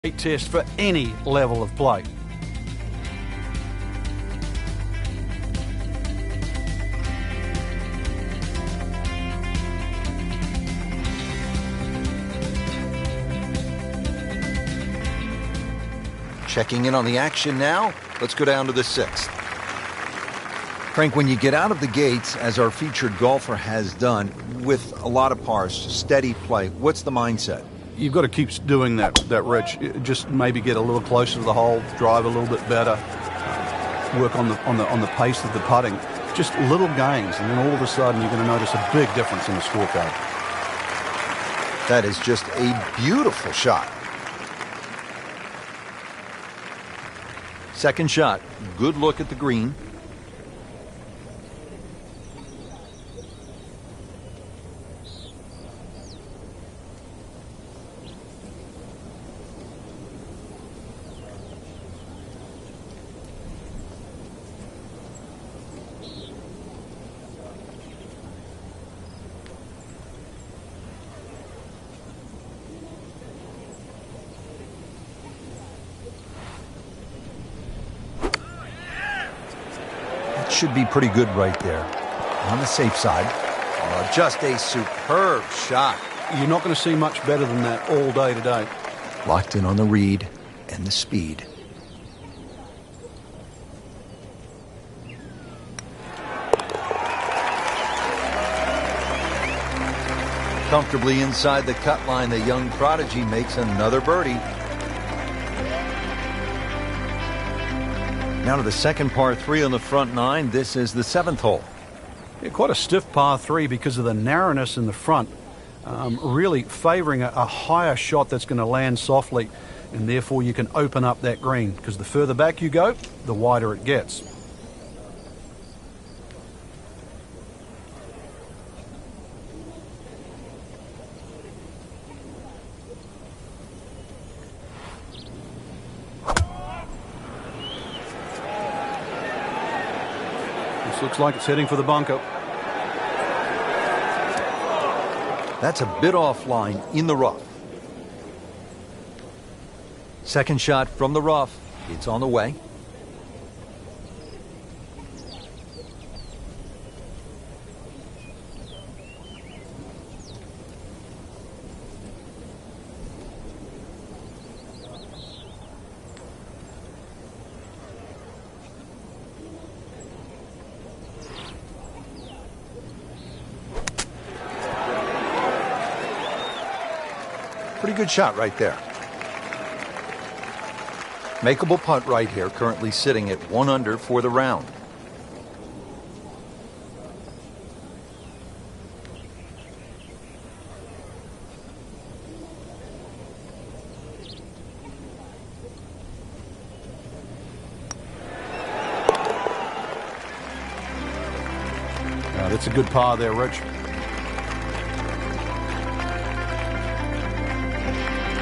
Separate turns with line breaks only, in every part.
Great test for any level of play.
Checking in on the action now, let's go down to the 6th. Frank, when you get out of the gates, as our featured golfer has done, with a lot of pars, steady play, what's the mindset?
You've got to keep doing that, Rich. Just maybe get a little closer to the hole, drive a little bit better, work on the pace of the putting. Just little gains, and then all of a sudden you're going to notice a big difference in the scorecard.
That is just a beautiful shot. Second shot, good look at the green. Should be pretty good right there. On the safe side. Just a superb shot.
You're not going to see much better than that all day today.
Locked in on the read and the speed. Comfortably inside the cut line, the young prodigy makes another birdie. Now to the second par 3 on the front 9. This is the 7th hole.
Yeah, quite a stiff par 3 because of the narrowness in the front. Really favouring a higher shot that's going to land softly, and therefore you can open up that green, because the further back you go, the wider it gets. Looks like it's heading for the bunker.
That's a bit offline in the rough. Second shot from the rough. It's on the way. Pretty good shot right there. Makeable putt right here, currently sitting at 1 under for the round.
That's a good par there, Rich.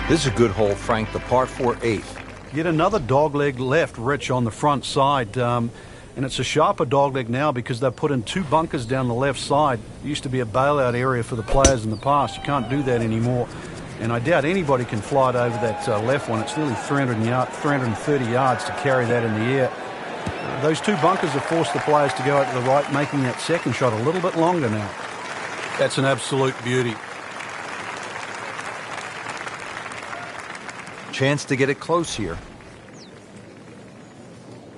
This is a good hole, Frank, the par 4 8th.
Yet another dogleg left, Rich, on the front side. And it's a sharper dogleg now because they've put in 2 bunkers down the left side. It used to be a bailout area for the players in the past. You can't do that anymore. And I doubt anybody can fly it over that left one. It's nearly 330 yards to carry that in the air. Those 2 bunkers have forced the players to go out to the right, making that second shot a little bit longer now. That's an absolute beauty.
Chance to get it close here.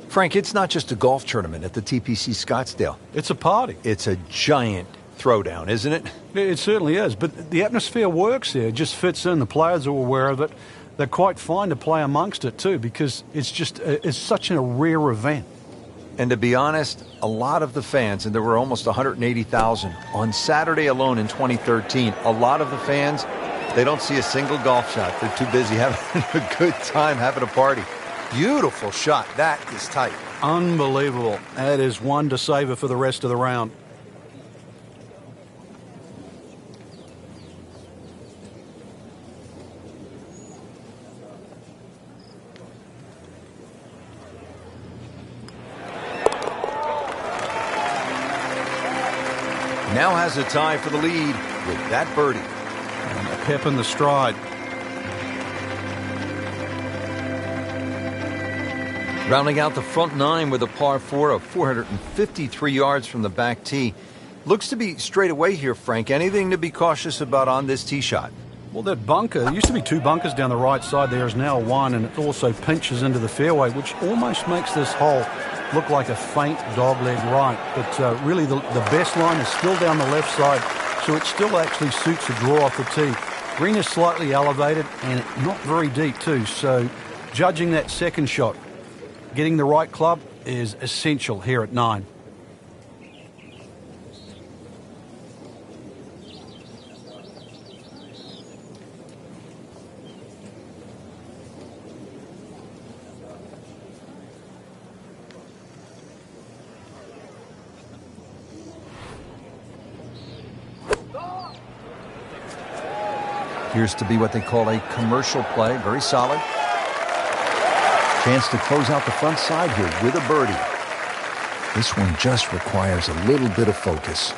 Frank, it's not just a golf tournament at the TPC Scottsdale.
It's a party.
It's a giant throwdown, isn't it?
It certainly is, but the atmosphere works there. It just fits in. The players are aware of it. They're quite fine to play amongst it too, because it's such a rare event.
And to be honest, a lot of the fans, and there were almost 180,000 on Saturday alone in 2013, a lot of the fans, they don't see a single golf shot. They're too busy having a good time, having a party. Beautiful shot. That is tight.
Unbelievable. That is one to savor for the rest of the round.
Now has a tie for the lead with that birdie.
And a pep in the stride.
Rounding out the front nine with a par 4 of 453 yards from the back tee. Looks to be straight away here, Frank. Anything to be cautious about on this tee shot?
Well, that bunker, there used to be two bunkers down the right side. There is now one, and it also pinches into the fairway, which almost makes this hole look like a faint dogleg right. But really, the best line is still down the left side, so it still actually suits a draw off the tee. Green is slightly elevated and not very deep too, so judging that second shot, getting the right club is essential here at 9.
Appears to be what they call a commercial play. Very solid. Chance to close out the front side here with a birdie. This one just requires a little bit of focus.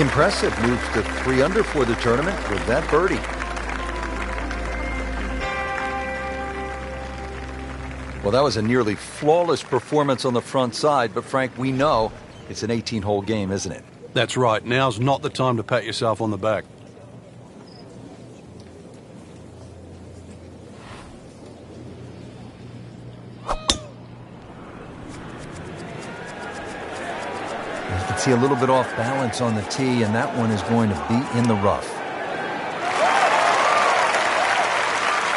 Impressive. Moves to 3 under for the tournament with that birdie. Well, that was a nearly flawless performance on the front side, but Frank, we know it's an 18-hole game, isn't it?
That's right. Now's not the time to pat yourself on the back.
You can see a little bit off balance on the tee, and that one is going to be in the rough.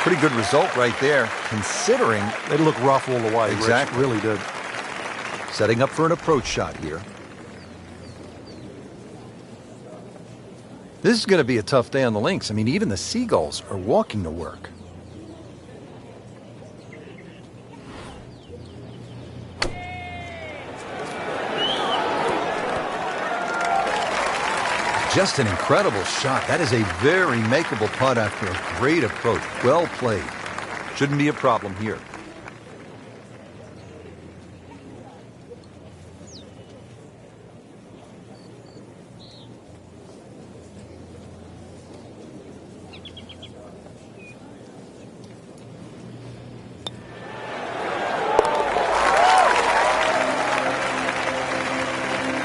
Pretty good result right there, considering
They look rough all the way.
Exactly.
Rich, really did.
setting up for an approach shot here. This is going to be a tough day on the links. I mean, even the Seagulls are walking to work. Just an incredible shot. That is a very makeable putt after a great approach. Well played. Shouldn't be a problem here.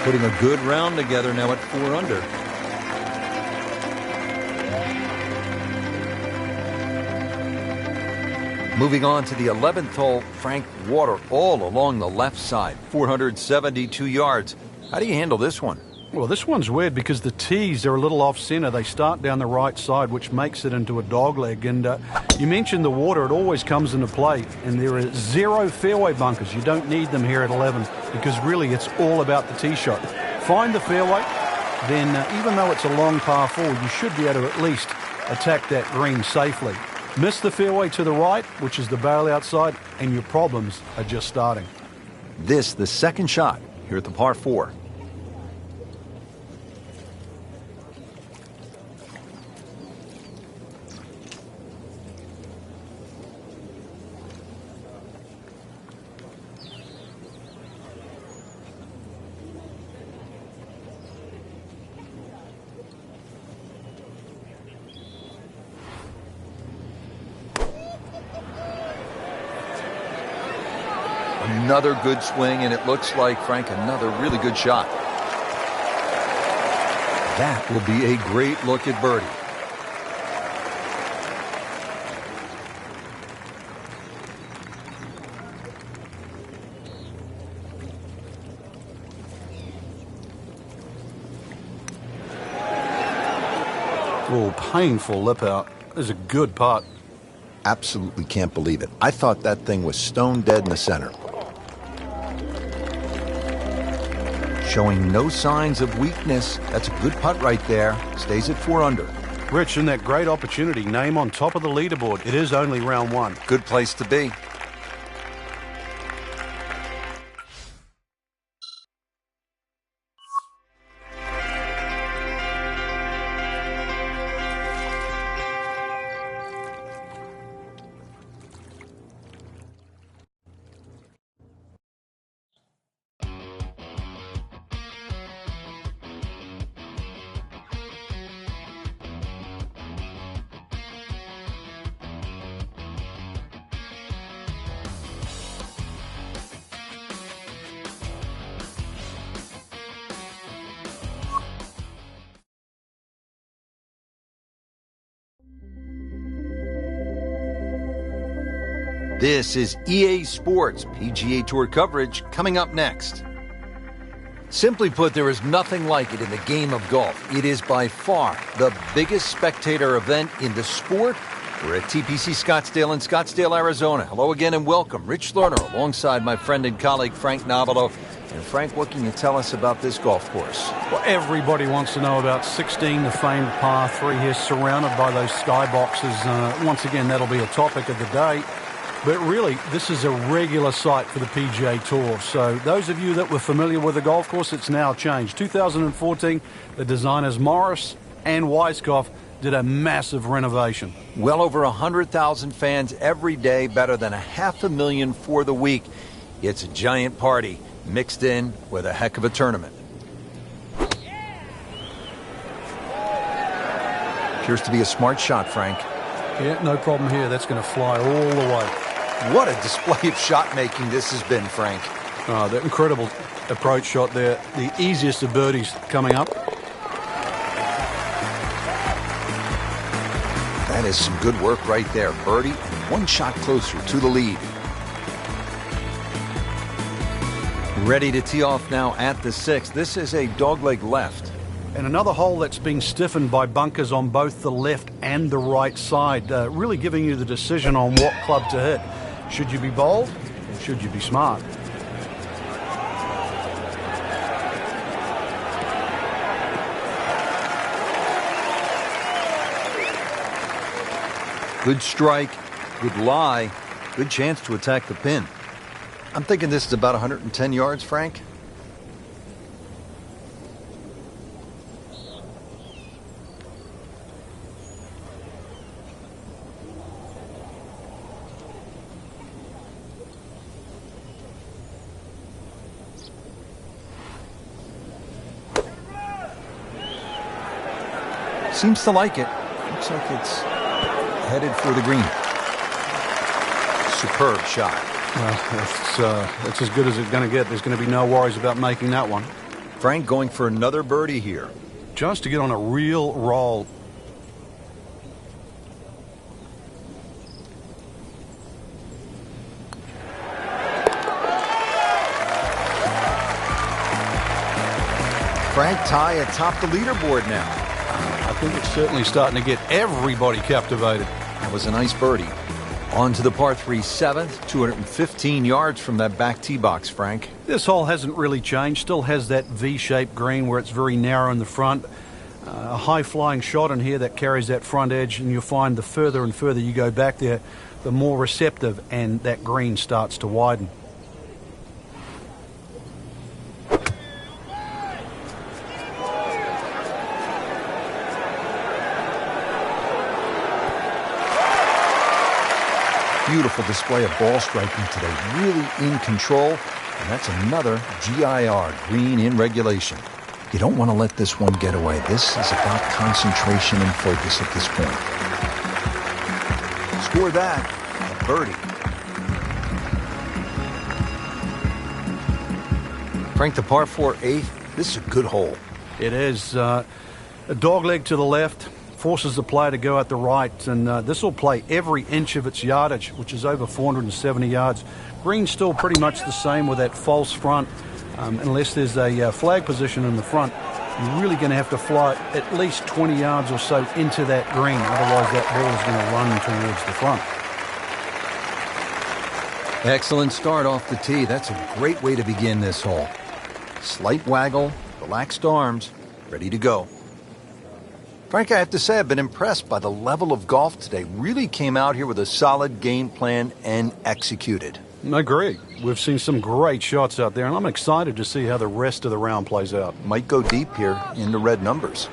Putting a good round together now at 4 under. Moving on to the 11th hole, Frank, water all along the left side, 472 yards. How do you handle this one?
Well, this one's weird because the tees are a little off-center. They start down the right side, which makes it into a dogleg. And you mentioned the water. It always comes into play. And there are 0 fairway bunkers. You don't need them here at 11 because really it's all about the tee shot. Find the fairway, then even though it's a long par 4, you should be able to at least attack that green safely. Miss the fairway to the right, which is the bail outside, and your problems are just starting.
This, the second shot here at the par 4. Another good swing, and it looks like, Frank, another really good shot. That will be a great look at birdie.
Oh, painful lip out. This is a good putt.
Absolutely can't believe it. I thought that thing was stone dead in the center. Showing no signs of weakness. That's a good putt right there. Stays at 4 under.
Rich, in that great opportunity, name on top of the leaderboard. It is only round 1.
Good place to be. This is EA Sports PGA Tour coverage coming up next. Simply put, there is nothing like it in the game of golf. It is by far the biggest spectator event in the sport. We're at TPC Scottsdale in Scottsdale, Arizona. Hello again and welcome. Rich Lerner alongside my friend and colleague Frank Nobilo. And Frank, what can you tell us about this golf course?
Well, everybody wants to know about 16, the famed par 3 here, surrounded by those skyboxes. Once again, that'll be a topic of the day. But really, this is a regular sight for the PGA Tour. So those of you that were familiar with the golf course, it's now changed. 2014, the designers Morris and Weiskopf did a massive renovation.
Well over 100,000 fans every day, better than 500,000 for the week. It's a giant party mixed in with a heck of a tournament. Appears to be a smart shot, Frank.
Yeah, no problem here. That's going to fly all the way.
What a display of shot making this has been, Frank.
Oh, that incredible approach shot there. The easiest of birdies coming up.
That is some good work right there. Birdie and one shot closer to the lead. Ready to tee off now at the 6th. This is a dogleg left.
And another hole that's being stiffened by bunkers on both the left and the right side, really giving you the decision on what club to hit. Should you be bold or should you be smart?
Good strike, good lie, good chance to attack the pin. I'm thinking this is about 110 yards, Frank. Seems to like it. Looks like it's headed for the green. Superb shot.
Well, that's as good as it's going to get. There's going to be no worries about making that one.
Frank going for another birdie here.
Just to get on a real roll.
Frank, tie atop the leaderboard now.
I think it's certainly starting to get everybody captivated.
That was a nice birdie. On to the par 3 7th, 215 yards from that back tee box, Frank.
This hole hasn't really changed. Still has that V-shaped green where it's very narrow in the front. A high-flying shot in here that carries that front edge, and you'll find the further and further you go back there, the more receptive and that green starts to widen.
Beautiful display of ball striking today, really in control, and that's another GIR, green in regulation. You don't want to let this one get away. This is about concentration and focus at this point. Score that, a birdie. Frank, the par 4 8th, this is a good hole.
It is a dogleg to the left. Forces the player to go at the right, and this will play every inch of its yardage, which is over 470 yards. Green's still pretty much the same with that false front, unless there's a flag position in the front. You're really going to have to fly at least 20 yards or so into that green, otherwise that ball is going to run towards the front.
Excellent start off the tee. That's a great way to begin this hole. Slight waggle, relaxed arms, ready to go. Frank, I have to say I've been impressed by the level of golf today. Really came out here with a solid game plan and executed.
I agree. We've seen some great shots out there, and I'm excited to see how the rest of the round plays out.
Might go deep here in the red numbers.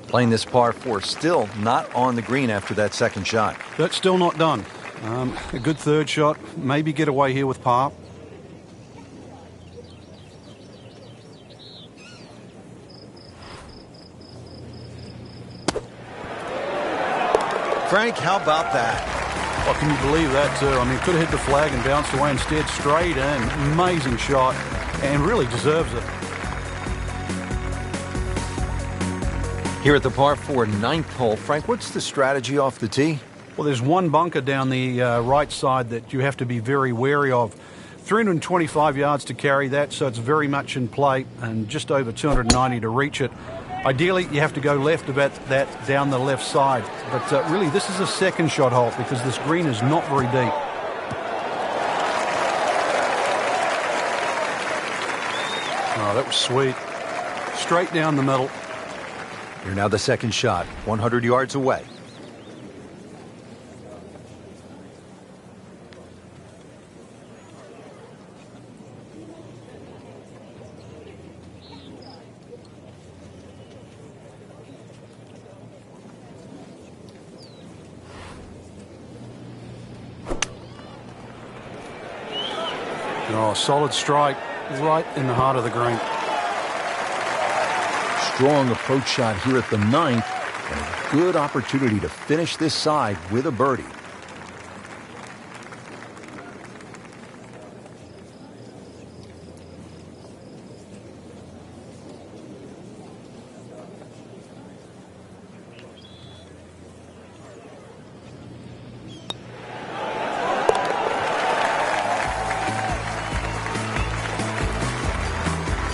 Playing this par 4, still not on the green after that second shot.
That's still not done. A good third shot. Maybe get away here with par.
Frank, how about that?
Well, can you believe that, too? I mean, could have hit the flag and bounced away instead. Straight in. Amazing shot. And really deserves it.
Here at the par 4 ninth hole, Frank, what's the strategy off the tee?
Well, there's one bunker down the right side that you have to be very wary of. 325 yards to carry that, so it's very much in play, and just over 290 to reach it. Ideally, you have to go left about that down the left side. But really, this is a second shot hole because this green is not very deep. Oh, that was sweet. Straight down the middle.
Here now the second shot, 100 yards away.
Oh, solid strike right in the heart of the green.
Strong approach shot here at the ninth, and a good opportunity to finish this side with a birdie.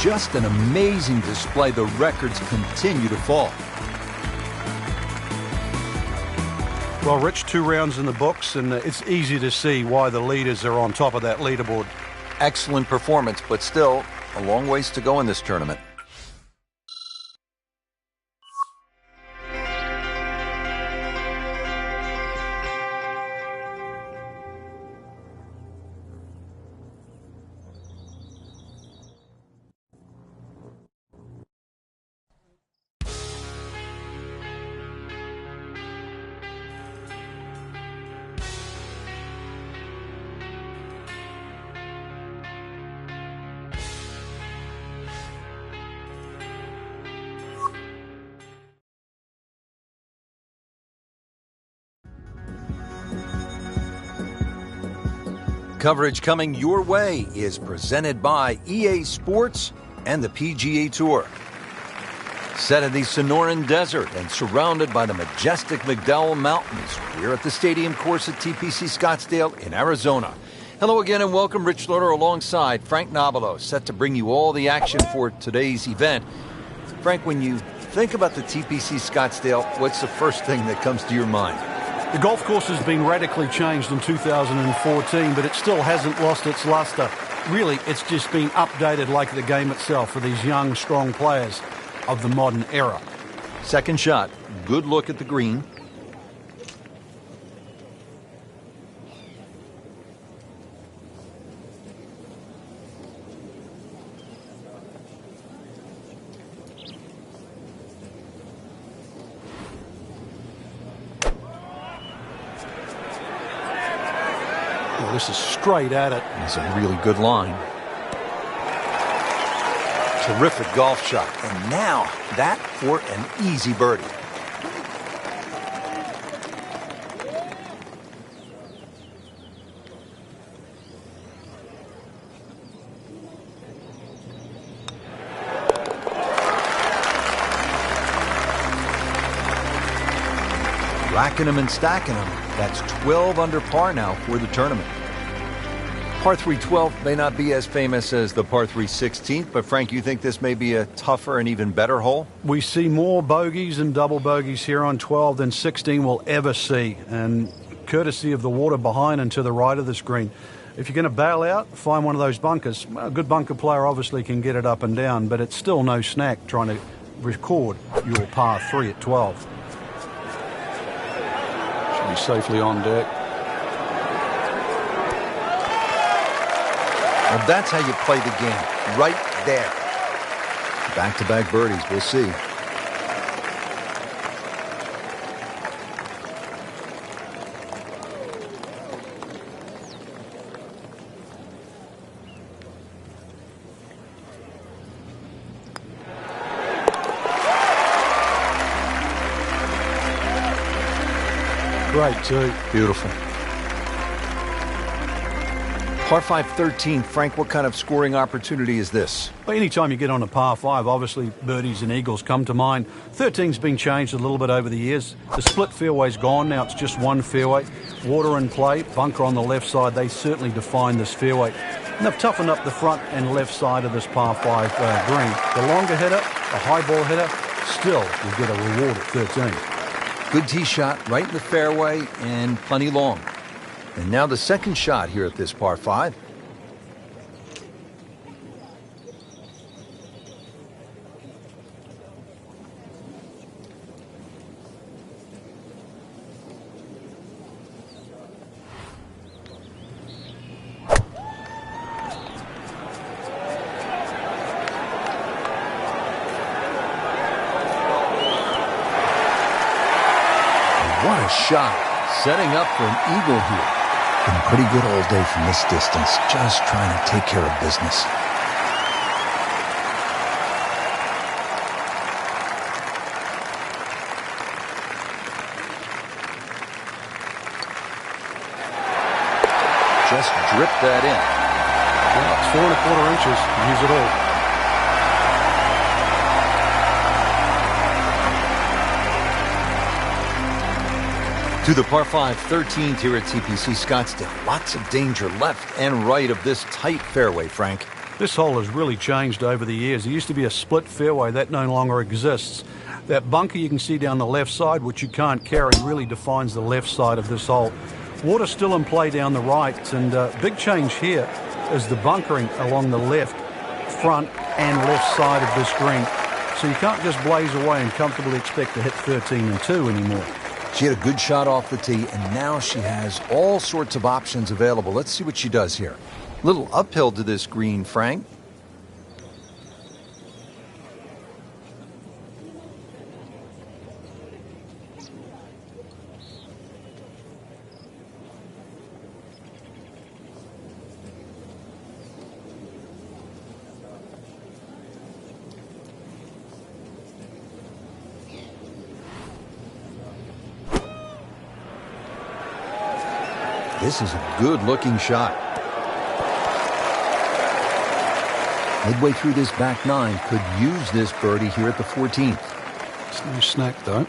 Just an amazing display. The records continue to fall.
Well, Rich, 2 rounds in the books, and it's easy to see why the leaders are on top of that leaderboard.
Excellent performance, but still a long ways to go in this tournament. Coverage coming your way is presented by EA Sports and the PGA Tour. Set in the Sonoran Desert and surrounded by the majestic McDowell Mountains, we're at the stadium course at TPC Scottsdale in Arizona. Hello again and welcome. Rich Slaughter alongside Frank Nobilo, set to bring you all the action for today's event. Frank, when you think about the TPC Scottsdale, what's the first thing that comes to your mind?
The golf course has been radically changed in 2014, but it still hasn't lost its luster. Really, it's just been updated like the game itself for these young, strong players of the modern era.
Second shot, good look at the green.
This is straight at it.
It's a really good line. Terrific golf shot. And now that for an easy birdie. Racking them and stacking them. That's 12 under par now for the tournament. Par 3 12 may not be as famous as the par 3 16th, but Frank, you think this may be a tougher and even better hole?
We see more bogeys and double bogeys here on 12 than 16 will ever see, and courtesy of the water behind and to the right of the screen. If you're going to bail out, find one of those bunkers. Well, a good bunker player obviously can get it up and down, but it's still no snack trying to record your par 3 at 12. Should be safely on deck.
Well, that's how you play the game, right there. Back-to-back birdies, we'll see.
Great too.
Beautiful. Par 5 13, Frank, what kind of scoring opportunity is this?
Well, anytime you get on a par 5, obviously birdies and eagles come to mind. 13's been changed a little bit over the years. The split fairway's gone, now it's just one fairway. Water in play, bunker on the left side, they certainly define this fairway. And they've toughened up the front and left side of this par 5 green. The longer hitter, the high ball hitter, still will get a reward at 13.
Good tee shot right in the fairway and plenty long.
And now the second shot here at this par 5.
What a shot. Setting up for an eagle here.
Been pretty good all day from this distance, just trying to take care of business.
Just drip that in.
Well, it's 4 1/4 inches. Use it all.
To the par 5 13th here at TPC Scottsdale. Lots of danger left and right of this tight fairway, Frank.
This hole has really changed over the years. There used to be a split fairway. That no longer exists. That bunker you can see down the left side, which you can't carry, really defines the left side of this hole. Water still in play down the right, and big change here is the bunkering along the left, front and left side of this green. So you can't just blaze away and comfortably expect to hit 13 and 2 anymore.
She had a good shot off the tee, and now she has all sorts of options available. Let's see what she does here.
Little uphill to this green, Frank.
This is a good-looking shot. Midway through this back nine, could use this birdie here at the 14th.
It's no snack, though.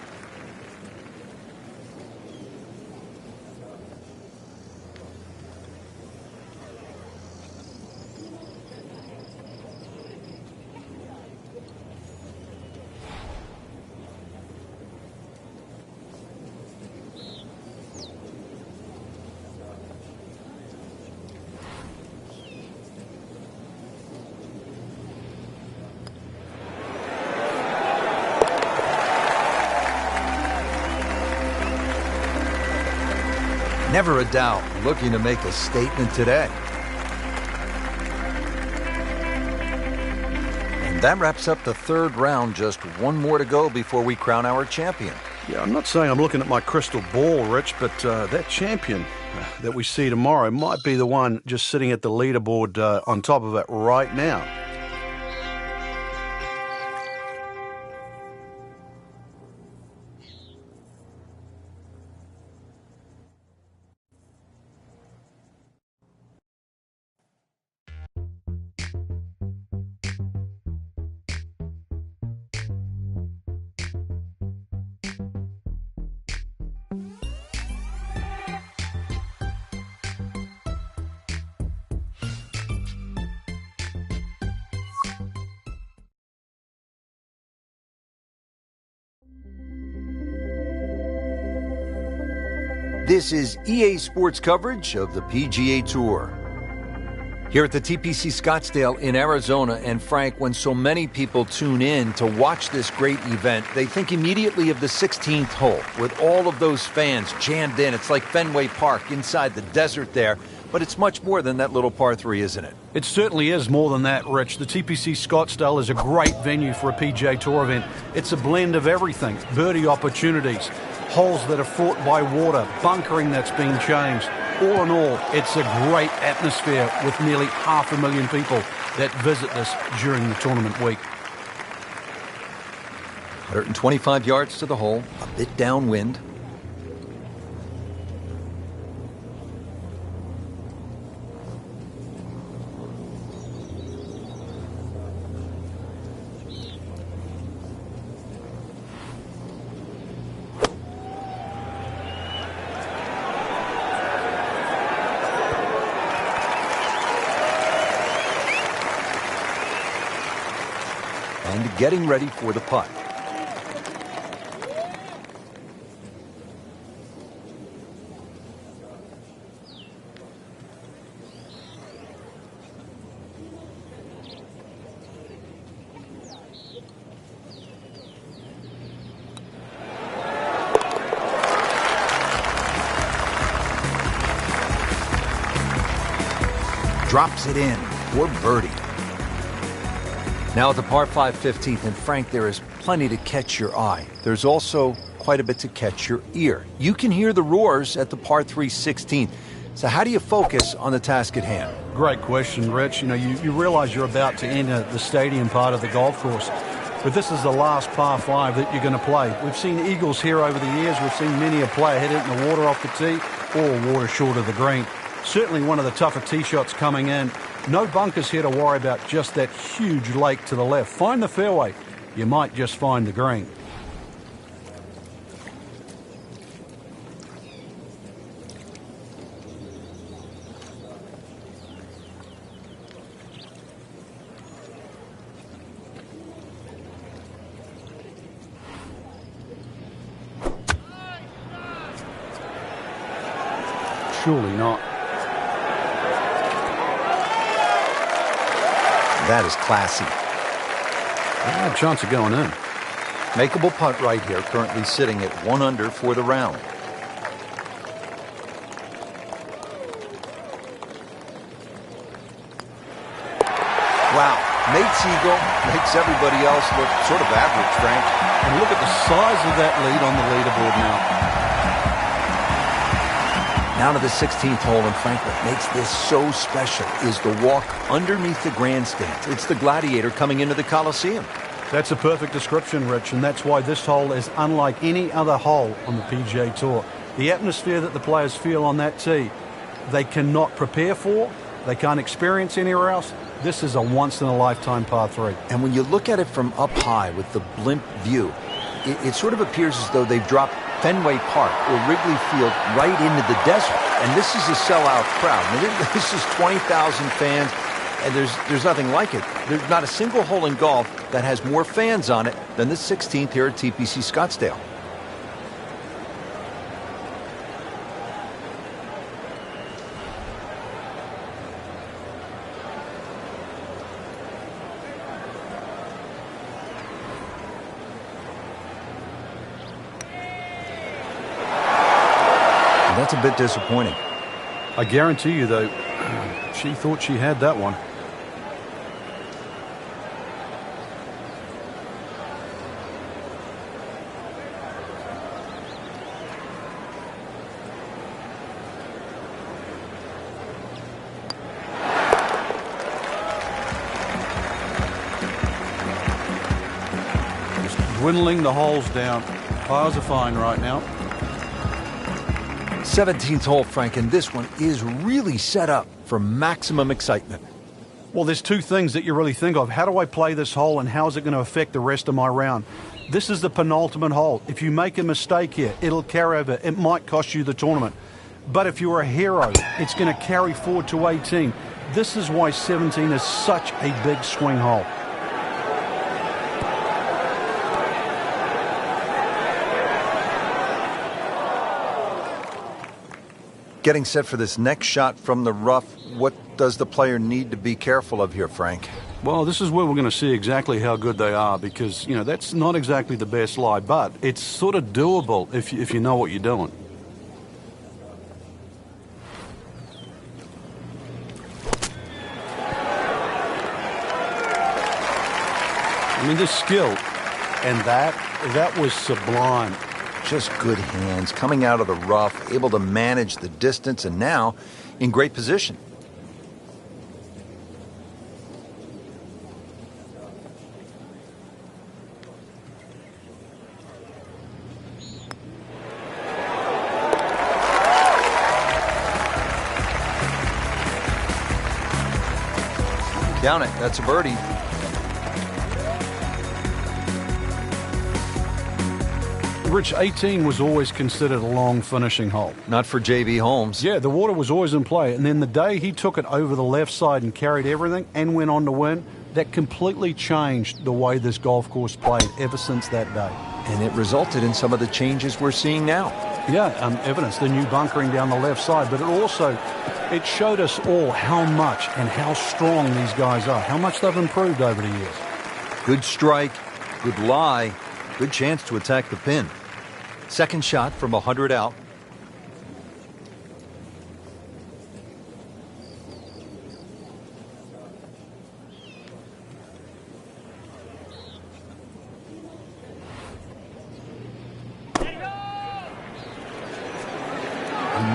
Never a doubt, looking to make a statement today. And that wraps up the third round. Just one more to go before we crown our champion.
Yeah, I'm not saying I'm looking at my crystal ball, Rich, but that champion that we see tomorrow might be the one just sitting at the leaderboard on top of it right now.
This is EA Sports coverage of the PGA Tour. Here at the TPC Scottsdale in Arizona, and Frank, when so many people tune in to watch this great event, they think immediately of the 16th hole with all of those fans jammed in. It's like Fenway Park inside the desert there, but it's much more than that little par 3, isn't it?
It certainly is more than that, Rich. The TPC Scottsdale is a great venue for a PGA Tour event. It's a blend of everything: birdie opportunities, holes that are fraught by water, bunkering that's been changed. All in all, it's a great atmosphere with nearly 500,000 people that visit this during the tournament week.
125 yards to the hole, a bit downwind. getting ready for the putt. Drops it in for birdie. Now at the par 5 15th, and Frank, there is plenty to catch your eye. There's also quite a bit to catch your ear. You can hear the roars at the par 3 16th. So how do you focus on the task at hand?
Great question, Rich. You know, you realize you're about to enter the stadium part of the golf course. But this is the last par 5 that you're going to play. We've seen eagles here over the years. We've seen many a player hit it in the water off the tee or water short of the green. Certainly one of the tougher tee shots coming in. No bunkers here to worry about, just that huge lake to the left. Find the fairway. You might just find the green. Surely not.
That is classy.
A chance of going in.
Makeable putt right here, currently sitting at 1 under for the round. Wow, Nate's eagle makes everybody else look sort of average, Frank.
And look at the size of that lead on the leaderboard now.
Now to the 16th hole, and Frank, what makes this so special is the walk underneath the grandstands. It's the Gladiator coming into the Coliseum.
That's a perfect description, Rich, and that's why this hole is unlike any other hole on the PGA Tour. The atmosphere that the players feel on that tee, they cannot prepare for, they can't experience anywhere else. This is a once-in-a-lifetime par 3.
And when you look at it from up high with the blimp view, it sort of appears as though they've dropped Fenway Park or Wrigley Field right into the desert. And this is a sellout crowd. Now, this is 20,000 fans, and there's nothing like it. There's not a single hole in golf that has more fans on it than the 16th here at TPC Scottsdale. That's a bit disappointing.
I guarantee you, though, she thought she had that one. Just dwindling the holes down. Pars are fine right now.
17th hole, Frank, and this one is really set up for maximum excitement.
Well, there's two things that you really think of. How do I play this hole, and how is it going to affect the rest of my round? This is the penultimate hole. If you make a mistake here, it'll carry over. It might cost you the tournament. But if you're a hero, it's going to carry forward to 18. This is why 17 is such a big swing hole.
Getting set for this next shot from the rough, what does the player need to be careful of here, Frank?
Well, this is where we're going to see exactly how good they are, because, you know, that's not exactly the best lie, but it's sort of doable if you know what you're doing. I mean, this skill, and that was sublime.
Just good hands, coming out of the rough, able to manage the distance, and now in great position. Down it, that's a birdie.
Rich, 18 was always considered a long finishing hole.
Not for J.B. Holmes.
Yeah, the water was always in play. And then the day he took it over the left side and carried everything and went on to win, that completely changed the way this golf course played ever since that day.
And it resulted in some of the changes we're seeing now.
Yeah, evidence, the new bunkering down the left side, but it showed us all how much and how strong these guys are, how much they've improved over the years.
Good strike, good lie, good chance to attack the pin. Second shot from 100 out.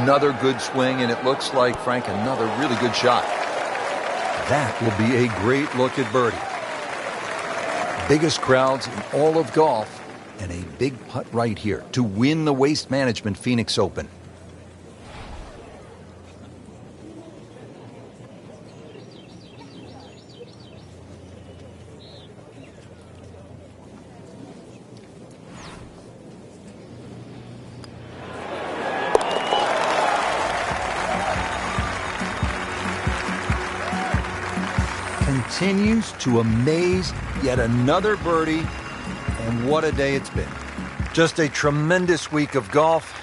Another good swing, and it looks like, Frank, another really good shot. That will be a great look at birdie. Biggest crowds in all of golf, and a big putt right here to win the Waste Management Phoenix Open. Continues to amaze, yet another birdie, and what a day it's been. Just a tremendous week of golf,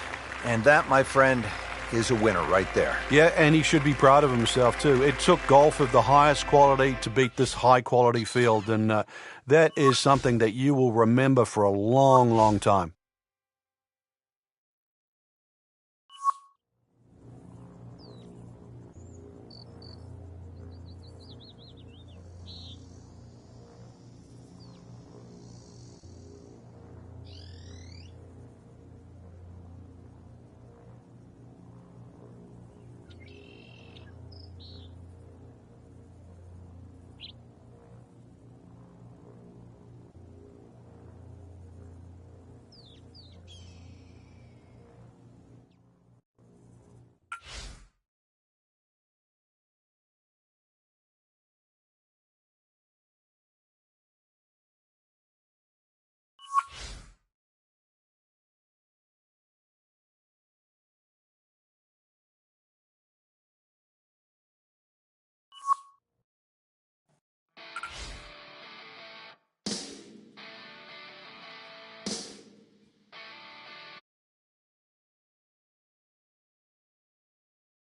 and that, my friend, is a winner right there.
Yeah, and he should be proud of himself too. It took golf of the highest quality to beat this high quality field, and that is something that you will remember for a long, long time.